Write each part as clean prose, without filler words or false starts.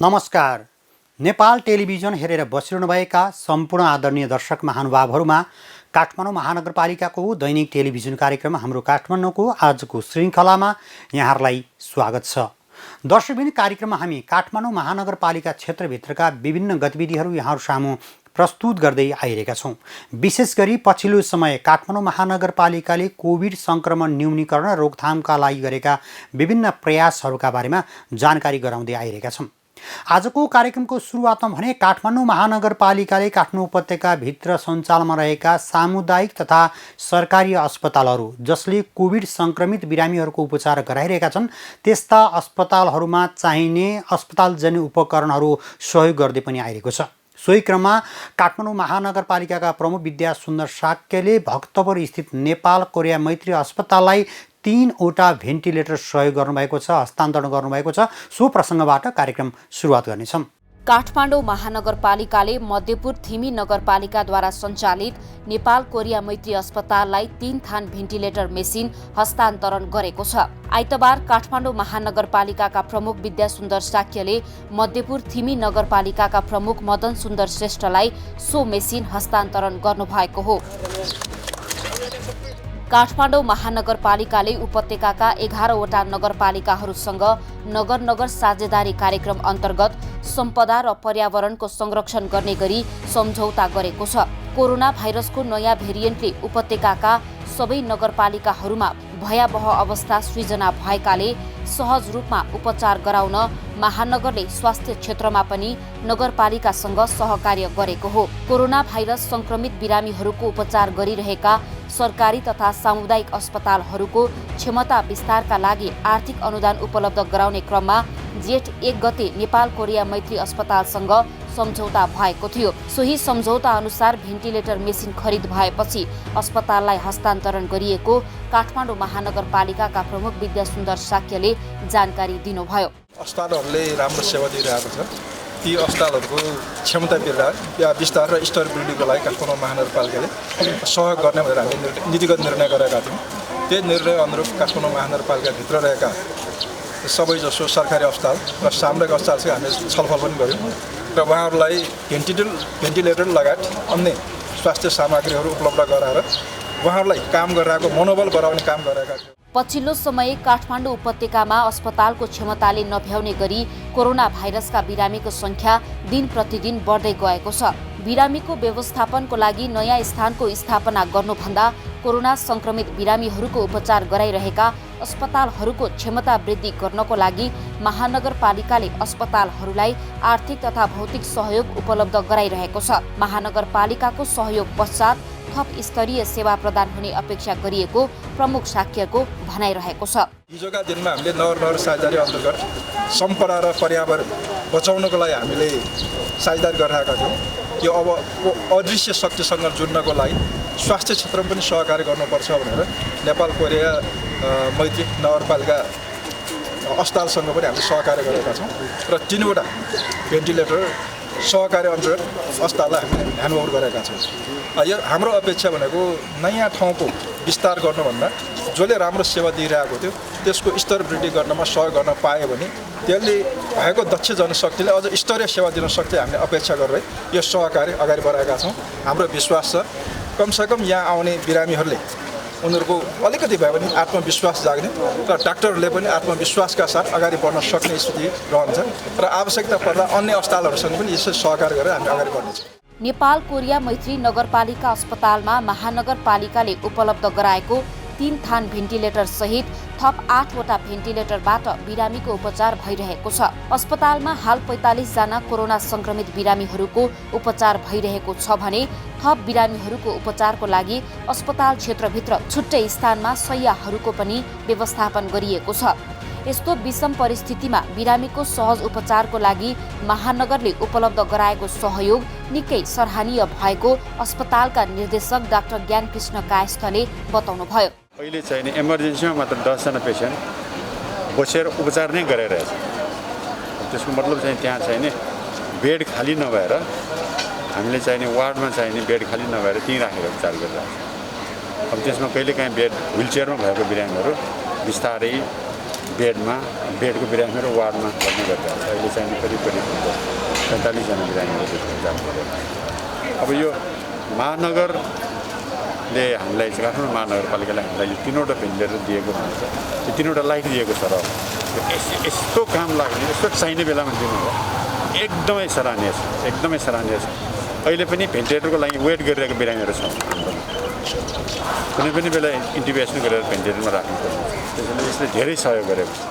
नमस्कार। नेपाल टेलिभिजन हेरेर बसिरहनुभएका सम्पूर्ण आदरणीय दर्शक महानुभावहरूमा काठमाडौँ महानगरपालिकाको दैनिक टेलिभिजन कार्यक्रम हाम्रो काठमाडौँको आजको श्रृङ्खलामा यहाँहरूलाई स्वागत छ। दर्शकबिन कार्यक्रममा हामी काठमाडौँ महानगरपालिका क्षेत्रभित्रका विभिन्न गतिविधिहरू यहाँहरू सामु प्रस्तुत गर्दै आइरहेका छौँ। विशेष गरी पछिल्लो समय काठमाडौँ महानगरपालिकाले कोभिड सङ्क्रमण न्यूनीकरण र रोकथामका लागि गरेका विभिन्न प्रयासहरूका बारेमा जानकारी गराउँदै आइरहेका छौँ। आजको कार्यक्रमको सुरुवातमा भने काठमाडौँ महानगरपालिकाले काठमाडौँ उपत्यकाभित्र सञ्चालनमा रहेका सामुदायिक तथा सरकारी अस्पतालहरू जसले कोभिड सङ्क्रमित बिरामीहरूको उपचार गराइरहेका छन् त्यस्ता अस्पतालहरूमा चाहिने अस्पतालजन्य उपकरणहरू सहयोग गर्दै पनि आइरहेको छ। सोही क्रममा काठमाडौँ महानगरपालिकाका प्रमुख विद्यासुन्दर साक्यले भक्तपुर स्थित नेपाल कोरिया मैत्री अस्पताललाई 3वटा भेन्टिलेटर सहयोग गर्नुभएको छ, हस्तान्तरण गर्नुभएको छ। सो प्रसङ्गबाट कार्यक्रम सुरुवात गर्नेछौँ। काठमाडौँ महानगरपालिकाले मध्यपुर थिमी नगरपालिकाद्वारा सञ्चालित नेपाल कोरिया मैत्री अस्पताललाई 3 थान भेन्टिलेटर मेसिन हस्तान्तरण गरेको छ। आइतबार काठमाडौँ महानगरपालिकाका प्रमुख विद्यासुन्दर साक्यले मध्यपुर थिमी नगरपालिकाका प्रमुख मदन सुन्दर श्रेष्ठलाई सो मेसिन हस्तान्तरण गर्नुभएको हो। काठमाडौँ महानगरपालिकाले उपत्यकाका 11वटा नगरपालिकाहरूसँग नगर नगर साझेदारी कार्यक्रम अन्तर्गत सम्पदा र पर्यावरणको संरक्षण गर्ने गरी सम्झौता गरेको छ। कोरोना भाइरसको नयाँ भेरिएन्टले उपत्यकाका सबै नगरपालिकाहरूमा भयावह अवस्था सृजना भएकाले सहज रूपमा उपचार गराउन महानगरले स्वास्थ्य क्षेत्रमा पनि नगरपालिकासँग सहकार्य गरेको हो। कोरोना भाइरस संक्रमित बिरामीहरूको उपचार गरिरहेका सरकारी तथा सामुदायिक अस्पतालहरूको क्षमता विस्तारका लागि आर्थिक अनुदान उपलब्ध गराउने क्रममा जेठ 1 गते नेपाल कोरिया मैत्री अस्पतालसँग सम्झौता भएको थियो। सोही सम्झौता अनुसार भेन्टिलेटर मेसिन खरिद भएपछि अस्पताललाई हस्तान्तरण गरिएको काठमाडौँ महानगरपालिकाका प्रमुख विद्यासुन्दर साक्यले जानकारी दिनुभयो। अस्पतालहरूले राम्रो सेवा दिइरहेको छ। ती अस्पतालहरूको क्षमता विस्तार र स्टेबिलिटीको लागि काठमाडौँ महानगरपालिकाले सहयोग गर्ने भनेर हामीले नीतिगत निर्णय गरेका थियौँ। त्यही निर्णय अनुरूप काठमाडौँ महानगरपालिकाभित्र रहेका सबैजसो सरकारी अस्पताल र सामुदायिक अस्पतालसँग हामीले छलफल पनि गऱ्यौँ र उहाँहरूलाई भेन्टिलेटर लगायत अन्य स्वास्थ्य सामग्रीहरू उपलब्ध गराएर उहाँहरूलाई काम गरिरहेको मनोबल बढाउने काम गरेका थियौँ। पछिल्लो समय काठमाडौँ उपत्यकामा अस्पतालको क्षमताले नभ्याउने गरी कोरोना भाइरसका बिरामीको संख्या दिन प्रतिदिन बढ्दै गएको छ। बिरामीको व्यवस्थापनको लागि नयाँ स्थानको स्थापना गर्नुभन्दा कोरोना संक्रमित बिरामीहरूको उपचार गराइरहेका अस्पतालहरूको क्षमता वृद्धि गर्नको लागि महानगरपालिकाले अस्पतालहरूलाई आर्थिक तथा भौतिक सहयोग उपलब्ध गराइरहेको छ। महानगरपालिकाको सहयोग पश्चात थप स्तरीय सेवा प्रदान हुने अपेक्षा गरिएको प्रमुख साक्यको भनाइरहेको छ। हिजोका दिनमा हामीले नगर साझेदारी अन्तर्गत सम्पदा र पर्यावरण बचाउनको लागि हामीले साझेदारी गरिरहेका थियौँ। यो अब अदृश्य शक्तिसँग जुड्नको लागि स्वास्थ्य क्षेत्रमा पनि सहकार्य गर्नुपर्छ भनेर नेपाल कोरिया मैत्री नगरपालिका अस्पतालसँग पनि हामीले सहकार्य गरेका छौँ र 3वटा भेन्टिलेटर सहकार्य अन्तर्गत अस्पताललाई हामीले ह्यान्डओभर गरेका छौँ। यो हाम्रो अपेक्षा भनेको नयाँ ठाउँको विस्तार गर्नुभन्दा जसले राम्रो सेवा दिइरहेको थियो त्यसको स्तर वृद्धि गर्नमा सहयोग गर्न पायो भने त्यसले भएको दक्ष जनशक्तिले अझ स्तरीय सेवा दिन सक्ने हामीले अपेक्षा गरेर यो सहकार्य अगाडि बढाएका छौँ। हाम्रो विश्वास छ कमसेकम यहाँ आउने बिरामीहरूले उनीहरूको अलिकति भए पनि आत्मविश्वास जाग्ने र डाक्टरहरूले पनि आत्मविश्वासका साथ अगाडि बढ्न सक्ने स्थिति रहन्छ र आवश्यकता पर्दा अन्य अस्पतालहरूसँग पनि यसरी सहकार्य गरेर हामी अगाडि बढ्नेछौँ। नेपाल कोरिया मैत्री नगरपालिका अस्पतालमा महानगरपालिकाले उपलब्ध गराएको 3 थान भेन्टिलेटर सहित थप 8वटा भेन्टिलेटरबाट बिरामीको उपचार भइरहेको छ। अस्पतालमा हाल 45 जना कोरोना संक्रमित बिरामीहरूको उपचार भइरहेको छ भने थप बिरामीहरूको उपचारको लागि अस्पताल क्षेत्रभित्र छुट्टै स्थानमा शय्याहरूको पनि व्यवस्थापन गरिएको छ। यस्तो विषम परिस्थितिमा बिरामीको सहज उपचारको लागि महानगरले उपलब्ध गराएको सहयोग निकै सराहनीय भएको अस्पतालका निर्देशक डाक्टर ज्ञानकृष्ण कायस्थले बताउनुभयो। अहिले चाहिँ इमर्जेन्सीमा मात्र 10 जना पेसेन्ट बसेर उपचार नै गरिरहेछ। त्यसको मतलब चाहिँ त्यहाँ चाहिने बेड खाली नभएर हामीले चाहिने वार्डमा चाहिने बेड खाली नभएर त्यहीँ राखेर उपचार गरिरहेछ। अब त्यसमा कहिलेकाहीँ बेड व्हिलचेयरमा भएको बिरामीहरू बिस्तारै बेडको बिरामी र वार्डमा भर्ना गरिरहेको छ। अहिले चाहिँ करिब 45 जना बिरामीहरू जानु पऱ्यो। अब यो महानगरले हामीलाई चाहिँ काठमाडौँ महानगरपालिकाले हामीलाई यो 3वटा भेन्टिलेटर दिएको हुन्छ, यो 3वटा लाइट दिएको छ र यस्तो काम लाग्ने यस्तो चाहिने बेलामा दिनु हो एकदमै सराहनीय छ, एकदमै सराहनीय छ। अहिले पनि भेन्टिलेटरको लागि वेट गरिरहेको बिरामीहरू छ, कुनै पनि बेला इन्टिबेसन गरेर भेन्टिलेटरमा राख्नुपर्ने छ। त्यसैले यसले धेरै सहयोग गरेको छ।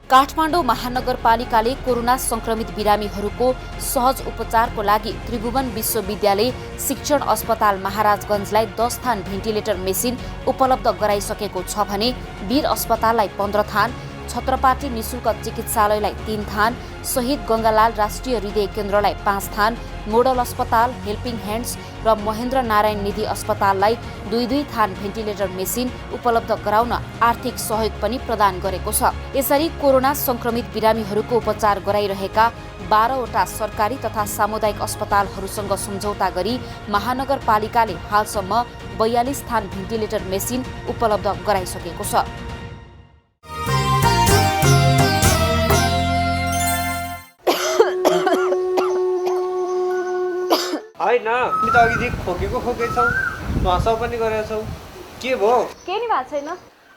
काठमाडौँ महानगरपालिकाले कोरोना संक्रमित बिरामीहरूको सहज उपचारको लागि त्रिभुवन विश्वविद्यालय शिक्षण अस्पताल महाराजगञ्जलाई 10 थान भेन्टिलेटर मेसिन उपलब्ध गराइसकेको छ भने वीर अस्पताललाई 15 थान, छत्रपाटी निशुल्क चिकित्सालयलाई 3 थान, शहीद गङ्गालाल राष्ट्रिय हृदय केन्द्रलाई 5 थान, मोडल अस्पताल, हेल्पिङ ह्यान्ड्स र महेन्द्र नारायण निधि अस्पताललाई 2-2 थान भेन्टिलेटर मेसिन उपलब्ध गराउन आर्थिक सहयोग पनि प्रदान गरेको छ। यसरी कोरोना संक्रमित बिरामीहरूको उपचार गराइरहेका 12वटा सरकारी तथा सामुदायिक अस्पतालहरूसँग सम्झौता गरी महानगरपालिकाले हालसम्म 42 थान भेन्टिलेटर मेसिन उपलब्ध गराइसकेको छ। होइन हामी त अघिदेखि खोकेकै छौँ, नुहासो पनि गरेका छौँ, के भयो? केही नि भएको छैन,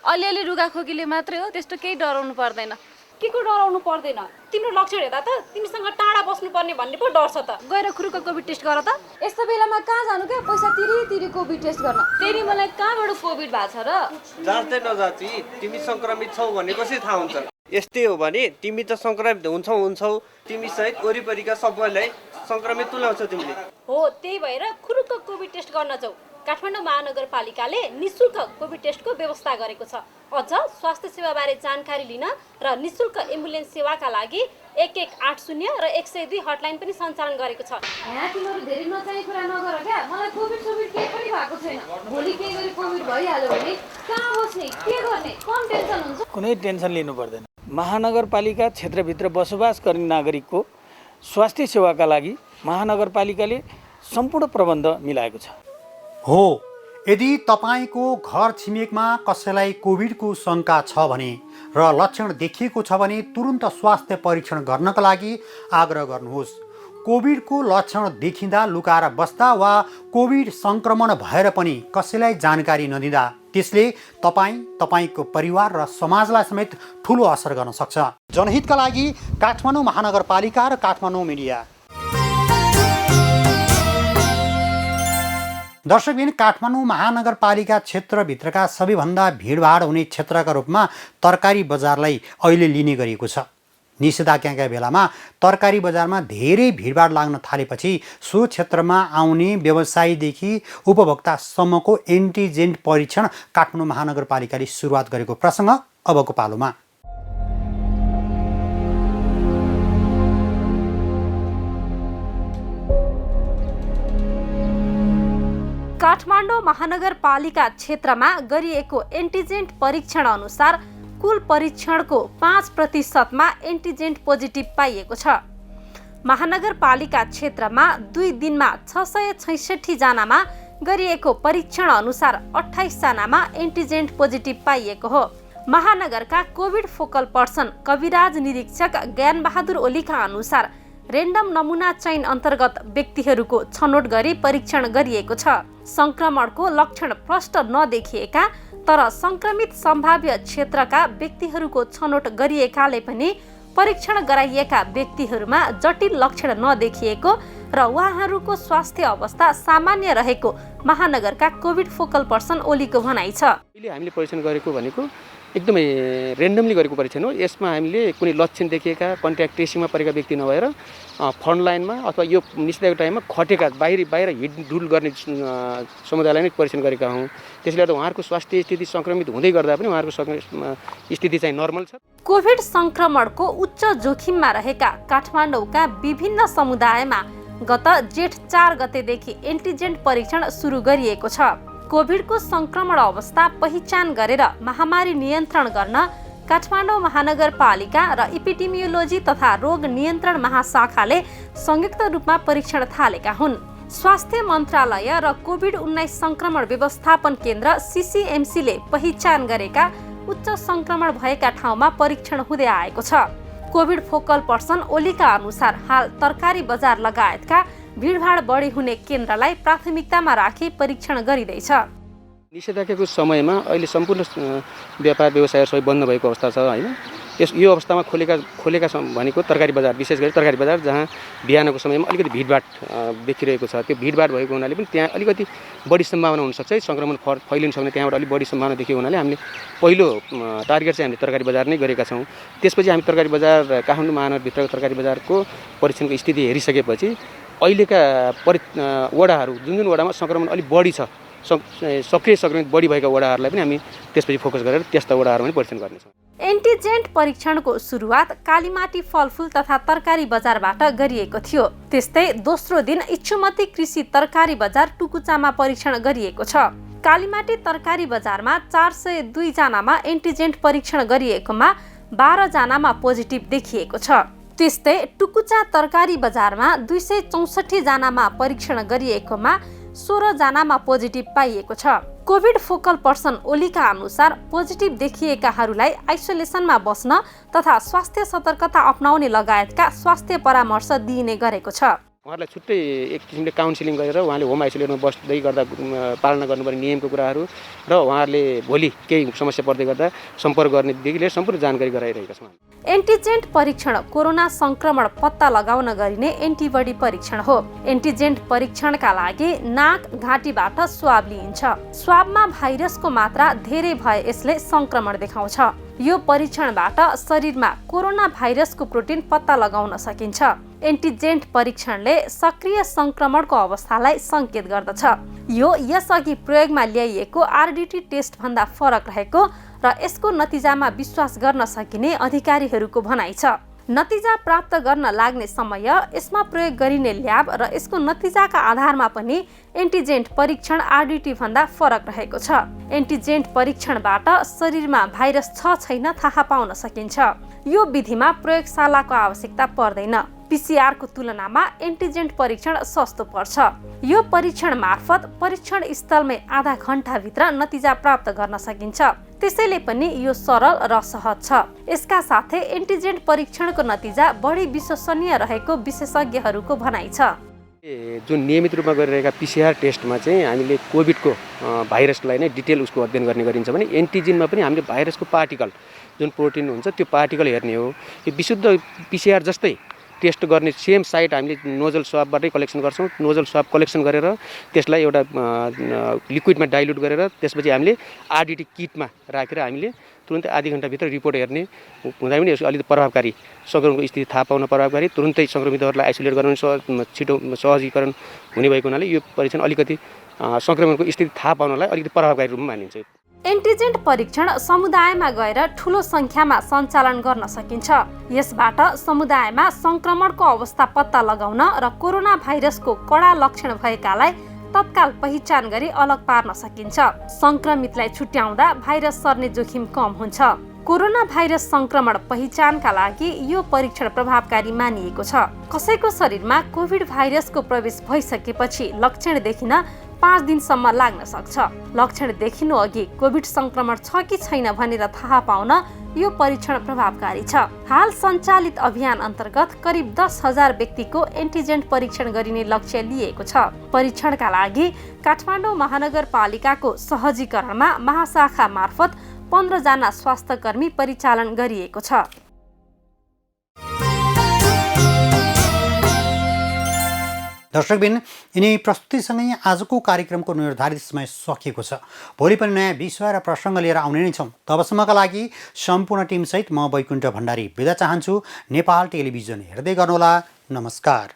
अलिअलि रुगाखोकीले मात्रै हो, त्यस्तो केही डराउनु पर्दैन। के को डराउनु पर्दैन? तिम्रो लक्षण हेर्दा त तिमीसँग टाढा बस्नुपर्ने भन्ने पो डर छ त। गएर खुरुक कोभिड टेस्ट गर त। यस्तो बेलामा कहाँ जानु क्या, पैसा तिरी कोभिड टेस्ट गर्न। तेरि मलाई कहाँबाट कोभिड भएको छ र? जाँदै नजाति तिमी सङ्क्रमित छौ भन्ने कसरी थाहा हुन्छ? यस्तै हो भने तिमी त सङ्क्रमित हुन्छौ, तिमी सहित वरिपरिका सबैलाई सङ्क्रमित तुल्याउँछौ तिमीले। हो, त्यही भएर खुरुक कोभिड टेस्ट गर्न जाऊ। काठमाडौँ महानगरपालिकाले निशुल्क कोभिड टेस्टको व्यवस्था गरेको छ। अझ स्वास्थ्य सेवाबारे जानकारी लिन र निशुल्क एम्बुलेन्स सेवाका लागि 1180 र 102 हटलाइन पनि सञ्चालन गरेको छ। यहाँ तिमीहरू धेरै नचाहिने कुरा नगर क्या, मलाई कोभिड केही पनि भएको छैन। भोलि केही गरी कोभिड भइहाल्यो भने कहाँ बस्ने, के गर्ने, कम टेन्सन हुन्छ? कुनै टेन्सन लिनु पर्दैन। महानगरपालिका क्षेत्रभित्र बसोबास गर्ने नागरिकको स्वास्थ्य सेवाका लागि महानगरपालिकाले सम्पूर्ण प्रबन्ध मिलाएको छ। हो, यदि तपाईँको घर छिमेकमा कसैलाई कोभिडको शङ्का छ भने र लक्षण देखिएको छ भने तुरुन्त स्वास्थ्य परीक्षण गर्नका लागि आग्रह गर्नुहोस्। कोभिडको लक्षण देखिँदा लुकाएर बस्दा वा कोभिड सङ्क्रमण भएर पनि कसैलाई जानकारी नदिँदा त्यसले तपाईँको परिवार र समाजलाई समेत ठुलो असर गर्न सक्छ। जनहितका लागि काठमाडौँ महानगरपालिका र काठमाडौँ मिडिया। दर्शकबिन, काठमाडौँ महानगरपालिका क्षेत्रभित्रका सबैभन्दा भिडभाड हुने क्षेत्रका रूपमा तरकारी बजारलाई अहिले लिने गरिएको छ। निषेधाज्ञाका बेलामा तरकारी बजारमा धेरै भिडभाड लाग्न थालेपछि सो क्षेत्रमा आउने व्यवसायीदेखि उपभोक्तासम्मको एन्टिजेन परीक्षण काठमाडौँ महानगरपालिकाले सुरुवात गरेको प्रसङ्ग अबको पालोमा। काठमाडौँ महानगरपालिका क्षेत्रमा गरिएको एन्टिजेन्ट परीक्षण अनुसार कुल परीक्षणको 5% एन्टिजेन्ट पोजिटिभ पाइएको छ। महानगरपालिका क्षेत्रमा 2 दिनमा 666 जनामा गरिएको परीक्षण अनुसार 28 जनामा एन्टिजेन्ट पोजिटिभ पाइएको हो। महानगरका कोभिड फोकल पर्सन कविराज निरीक्षक ज्ञानबहादुर ओलीका अनुसार रेन्डम नमुना चयन अन्तर्गत व्यक्तिहरूको छनौट गरी परीक्षण गरिएको छ। संक्रमणको लक्षण प्रष्ट नदेखिएका तर संक्रमित सम्भाव्य क्षेत्रका व्यक्तिहरूको छनौट गरिएकाले पनि परीक्षण गराइएका व्यक्तिहरूमा जटिल लक्षण नदेखिएको र उहाँहरूको स्वास्थ्य अवस्था सामान्य रहेको महानगरका कोभिड फोकल पर्सन ओलीको भनाइ छ। अहिले हामीले परीक्षण गरेको भनेको एकदमै रेन्डमली गरेको परीक्षण हो। यसमा हामीले कुनै लक्षण देखिएका कन्ट्याक्ट ट्रेसिङमा परेका व्यक्ति नभएर फ्रन्ट लाइनमा अथवा यो निषेधाज्ञाको टाइममा खटेका बाहिर हिँडडुल गर्ने समुदायलाई नै परीक्षण गरेका हौँ। त्यसले गर्दा उहाँहरूको स्वास्थ्य स्थिति सङ्क्रमित हुँदै गर्दा पनि उहाँहरूको स्थिति चाहिँ नर्मल छ। कोभिड सङ्क्रमणको उच्च जोखिममा रहेका काठमाडौँका विभिन्न समुदायमा गत जेठ 4 गतेदेखि एन्टिजेन्ट परीक्षण सुरु गरिएको छ। कोभिडको सङ्क्रमण अवस्था पहिचान गरेर महामारी नियन्त्रण गर्न काठमाडौँ महानगरपालिका र एपिडेमियोलोजी तथा रोग नियन्त्रण महाशाखाले संयुक्त रूपमा परीक्षण थालेका हुन्। स्वास्थ्य मन्त्रालय र कोभिड-19 सङ्क्रमण व्यवस्थापन केन्द्र CCMCले पहिचान गरेका उच्च सङ्क्रमण भएका ठाउँमा परीक्षण हुँदै आएको छ। कोभिड फोकल पर्सन ओलीका अनुसार हाल तरकारी बजार लगायतका भिडभाड बढी हुने केन्द्रलाई प्राथमिकतामा राखी परीक्षण गरिँदैछ। निषेधाज्ञाको समयमा अहिले सम्पूर्ण व्यापार व्यवसायहरू सबै बन्द भएको अवस्था छ होइन। यो अवस्थामा खोलेका भनेको तरकारी बजार, विशेष गरी तरकारी बजार जहाँ बिहानको समयमा अलिकति भिडभाड देखिरहेको छ। त्यो भिडभाड भएको हुनाले पनि त्यहाँ अलिकति बढी सम्भावना हुनसक्छ है, सङ्क्रमण फैलिन सक्ने त्यहाँबाट अलिक बढी सम्भावना देखिएको हुनाले हामीले पहिलो टार्गेट चाहिँ हामीले तरकारी बजार नै गरेका छौँ। त्यसपछि हामी तरकारी बजार काठमाडौँ महानगरभित्रको तरकारी बजारको परीक्षणको स्थिति हेरिसकेपछि अहिलेका वडाहरू जुन वडामा सङ्क्रमण अलिक बढी छ, सक्रिय सङ्क्रमित बढी भएका वडाहरूलाई पनि हामी त्यसपछि फोकस गरेर त्यस्ता वडाहरूमा पनि परीक्षण गर्नेछौँ। एन्टिजेन्ट परीक्षणको सुरुवात कालीमाटी फलफुल तथा तरकारी बजारबाट गरिएको थियो। त्यस्तै दोस्रो दिन इच्छुमती कृषि तरकारी बजार टुकुचामा परीक्षण गरिएको छ। कालीमाटी तरकारी बजारमा 402 जनामा एन्टिजेन्ट परीक्षण गरिएकोमा 12 जनामा पोजिटिभ देखिएको छ। त्यस्तै टुकुचा तरकारी बजारमा 264 जनामा परीक्षण गरिएकोमा 16 जनामा पोजिटिभ पाइएको छ। कोभिड फोकल पर्सन ओलीका अनुसार पोजिटिभ देखिएकाहरूलाई आइसोलेसनमा बस्न तथा स्वास्थ्य सतर्कता अपनाउने लगायतका स्वास्थ्य परामर्श दिइने गरेको छ। उहाँहरूलाई छुट्टै एक किसिमले काउन्सिलिङ गरेर उहाँले होम आइसोलेटमा बस्दै गर्दा पालना गर्नुपर्ने नियमको कुराहरू र उहाँहरूले भोलि केही समस्या पर्दै गर्दा सम्पर्क गर्नेदेखि लिएर सम्पूर्ण जानकारी गराइरहेका छौँ। एन्टिजेन्ट परीक्षण कोरोना सङ्क्रमण पत्ता लगाउन गरिने एन्टिबडी परीक्षण हो। एन्टिजेन्ट परीक्षणका लागि नाक घाँटीबाट स्वाब लिइन्छ। स्वाबमा भाइरसको मात्रा धेरै भए यसले सङ्क्रमण देखाउँछ। यो परीक्षणबाट शरीरमा कोरोना भाइरसको प्रोटिन पत्ता लगाउन सकिन्छ। एन्टिजेन्ट परीक्षणले सक्रिय सङ्क्रमणको अवस्थालाई सङ्केत गर्दछ। यो यसअघि प्रयोगमा ल्याइएको आरडिटी टेस्टभन्दा फरक रहेको र यसको नतिजामा विश्वास गर्न सकिने अधिकारीहरूको भनाइ छ। नतिजा प्राप्त गर्न लाग्ने समय, यसमा प्रयोग गरिने ल्याब र यसको नतिजाका आधारमा पनि एन्टिजेन्ट परीक्षण आरडिटी भन्दा फरक रहेको छ। एन्टिजेन्ट परीक्षणबाट शरीरमा भाइरस छ छैन थाहा पाउन सकिन्छ। यो विधिमा प्रयोगशालाको आवश्यकता पर्दैन। पीसीआरको तुलनामा एन्टिजेन्ट परीक्षण सस्तो पर्छ। यो परीक्षण मार्फत परीक्षण स्थलमै आधा घण्टाभित्र नतिजा प्राप्त गर्न सकिन्छ। त्यसैले पनि यो सरल र सहज छ। यसका साथै एन्टिजेन्ट परीक्षणको नतिजा बढी विश्वसनीय रहेको विशेषज्ञहरूको भनाइ छ। जुन नियमित रूपमा गरिरहेका पीसीआर टेस्टमा चाहिँ हामीले कोभिडको भाइरसलाई नै डिटेल उसको अध्ययन गर्ने गरिन्छ भने एन्टिजेनमा पनि हामीले भाइरसको पार्टिकल जुन प्रोटिन हुन्छ त्यो पार्टिकल हेर्ने हो। यो विशुद्ध पीसीआर जस्तै टेस्ट गर्ने सेम साइट हामीले नोजल स्वाबबाटै कलेक्सन गर्छौँ। नोजल स्वाब कलेक्सन गरेर त्यसलाई एउटा लिक्विडमा डाइल्युट गरेर त्यसपछि हामीले आरडिटी किटमा राखेर हामीले तुरुन्तै आधी घन्टाभित्र रिपोर्ट हेर्ने हुँदा पनि यसको अलिकति प्रभावकारी सङ्क्रमणको स्थिति थाहा पाउन प्रभावकारी, तुरुन्तै सङ्क्रमितहरूलाई आइसोलेट गर्न छिटो सहजीकरण हुने भएको हुनाले यो परीक्षण अलिकति सङ्क्रमणको स्थिति थाहा पाउनलाई अलिकति प्रभावकारी रूपमा मानिन्छ। एन्टिजेन्ट परीक्षण समुदायमा गएर ठुलो सङ्ख्यामा सञ्चालन गर्न सकिन्छ। यसबाट समुदायमा सङ्क्रमणको अवस्था पत्ता लगाउन र कोरोना भाइरसको कडा लक्षण भएकालाई तत्काल पहिचान गरी अलग पार्न सकिन्छ। सङ्क्रमितलाई छुट्याउँदा भाइरस सर्ने जोखिम कम हुन्छ। कोरोना भाइरस सङ्क्रमण पहिचानका लागि यो परीक्षण प्रभावकारी मानिएको छ। कसैको शरीरमा कोभिड भाइरसको प्रवेश भइसकेपछि लक्षण देखिन 5 दिनसम्म लाग्न सक्छ। लक्षण देखिनु अघि कोभिड सङ्क्रमण छ कि छैन भनेर थाहा पाउन यो परीक्षण प्रभावकारी छ। हाल सञ्चालित अभियान अन्तर्गत करिब 10,000 व्यक्तिको एन्टिजेन्ट परीक्षण गरिने लक्ष्य लिएको छ। परीक्षणका लागि काठमाडौँ महानगरपालिकाको सहजीकरणमा महाशाखा मार्फत 15 जना स्वास्थ्यकर्मी परिचालन गरिएको छ। दर्शकबिन, यिनी प्रस्तुतिसँगै आजको कार्यक्रमको निर्धारित समय सकिएको छ। भोलि पनि नयाँ विषय र प्रसङ्ग लिएर आउने नै छौँ। तबसम्मका लागि सम्पूर्ण टिमसहित म वैकुण्ठ भण्डारी बिदा चाहन्छु। नेपाल टेलिभिजन हेर्दै गर्नुहोला। नमस्कार।